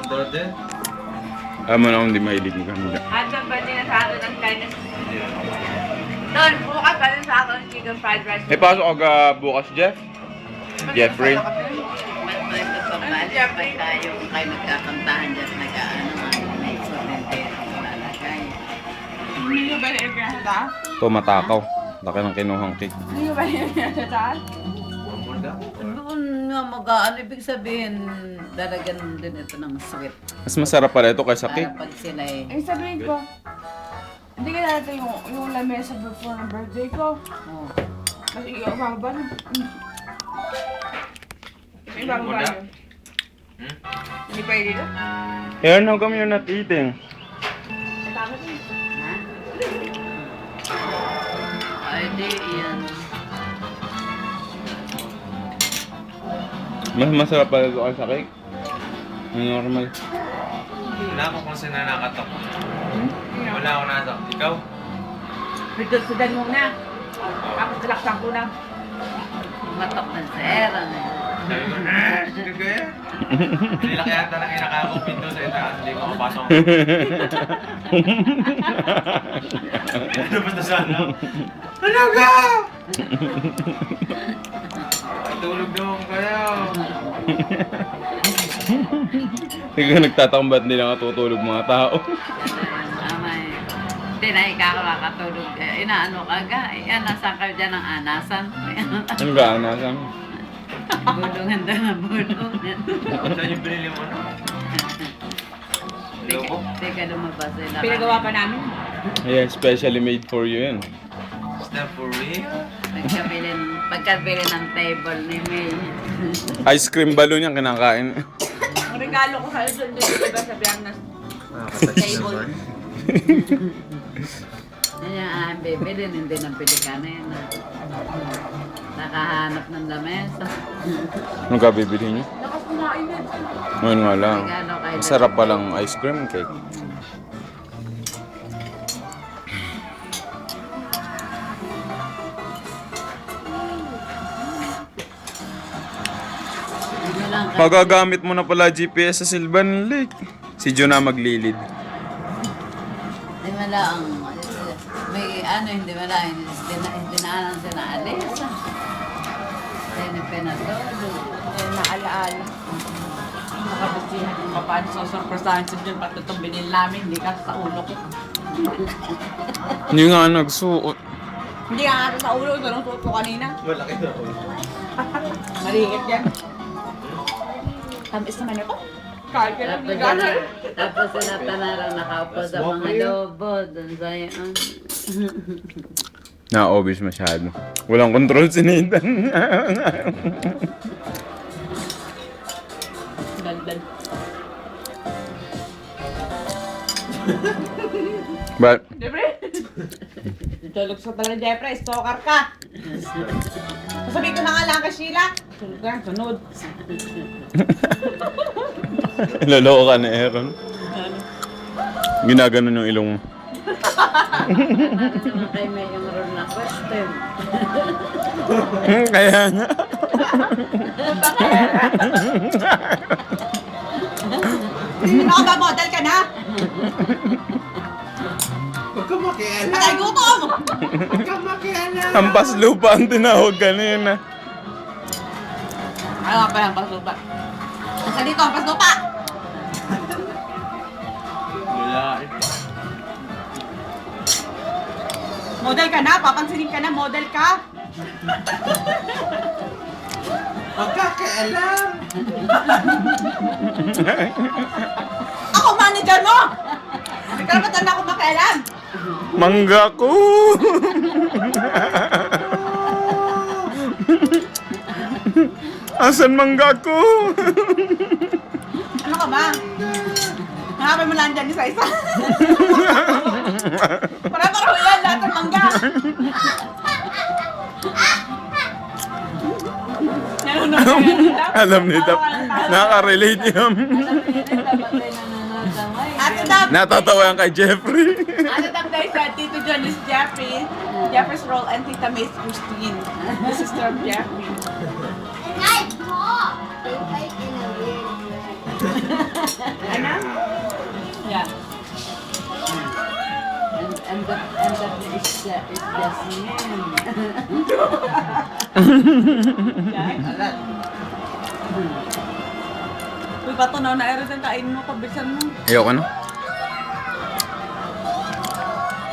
Dode. Alam mo na kung hindi mahilig mo kami. At ang pwede na sa akin ng Chinese. Doon, bukas pa rin sa akin ng chicken fried rice. Eh, pasok ka bukas, Jeff? Jeffrey? Mas may pagpapalik pa tayo kayo nagkakantahan dyan, may sorrentero lalagay. Hindi nyo ba na-igrehan ta? Ito, matakaw. Laki ng kinuhang cake. Hindi nyo ba na-igrehan ta? Doon nga mag-ano, ibig sabihin, dalagan din ito ng sweet. Mas masarap pala ito kaysa Para cake. pag sila eh. Ay, sabihin ko, hindi ka natin yung lamesa before ng birthday ko. Oh. Kasi ibababa na. Kasi ibababa na. Hindi pa dito? Aaron, how come you're not eating? Tama din. Ha? Ay, di yan. Mas masarap pala ito kaysa cake. Yung normal. Wala ako kung saan nakatok. Wala ako natok. Ikaw? Pagdagdagan mo na. Tapos talaksan ko na. Matok ng sera na. Sabi ko, gagaya. Hindi lang yata nang inakakong pinto sa itaas. Hindi ko makapasok. Ano ba ito sana? Ano ka? Tulog doon kayo. Ikaw nagtatakam ba't hindi nakatutulog mga tao? Tama eh. Hindi na ikaw makatulog. Inaano ka ga? Anasan ka dyan ng anasan. Ang gaanasan. Bulungan daw na bulungan. Saan yung binili mo na? Loko? Hindi ka lumabas eh. Pinagawa pa namin. Yeah, specially made for you yun. Step for real? Pagkabili ng table ni May. Ice cream balloon yung kinakain. Ang regalo ko sa iyo doon dito diba sa Bianas. Table. Yan ang bibili, hindi ng pilikanin. Nakahanap ng lamesa. Anong ka bibili niyo? Nakas kumain din. Ngayon nga lang. Regalo kay Masarap palang ice cream cake. Ano lang ka- Magagamit mo na pala GPS sa Silvan Lake. Si Jun na maglilid. Hindi malaang. May ano, hindi malaang. Hindi na anong sinaalis. Hindi pinatulog. Yan naalaala. Nakabusihan yung paano susurpresahan sa dyan pati itong binil namin. Hindi ka sa ulo ko. Hindi nga nagsuot. Hindi ka nga sa ulo. Ito nung suot ko kanina. Malaki na ako. Maliit yan. Tamis naman ako. Kahit ka lang, hindi gana. Tapos sila tanarang nakaupo sa mga lobo. Doon sa yan. Na-obvious masyado. Walang control si Nathan. Daldal. But, Jeffrey! Tulog sa talaga, Jeffrey. Stalker ka. Sasabihin ko na nga lang kay Sheila. Tulog ka, sunod. loloko ka ni Aaron. Ginaganon yung ilong mo. Ano naman kay May yung room na question. Kaya nga. Nakabamodel ka na. Huwag ka makialam. Patay gutom. Huwag ka makialam. Hampas lupa ang tinawag kanina. Ano nga pa yung pasupa? Nasa dito ang pasupa. Wala. Model ka na, papansinin ka na, model ka. Huwag ka makialam. Ako manager mo! Karapatan na ako makialam. Mangga ko! Asan mangga ko? Ano ka ba? Hanapin mo lang dyan isa-isa. Para-para yan, lahat ng mangga. Alam nito. Nakaka-relate yun. Ate Dab, Natatawa yan kay Jeffrey. Ate Dab dahil sa Tito John is Jeffrey. Jeffrey's role and Tita May is Christine. The sister of Jeffrey. Nice, Paul. They fight in a weird way. Ano? Yeah. And that is Jasmine. Uy, pato na, naero din kain mo, pabisan mo. Ayoko na.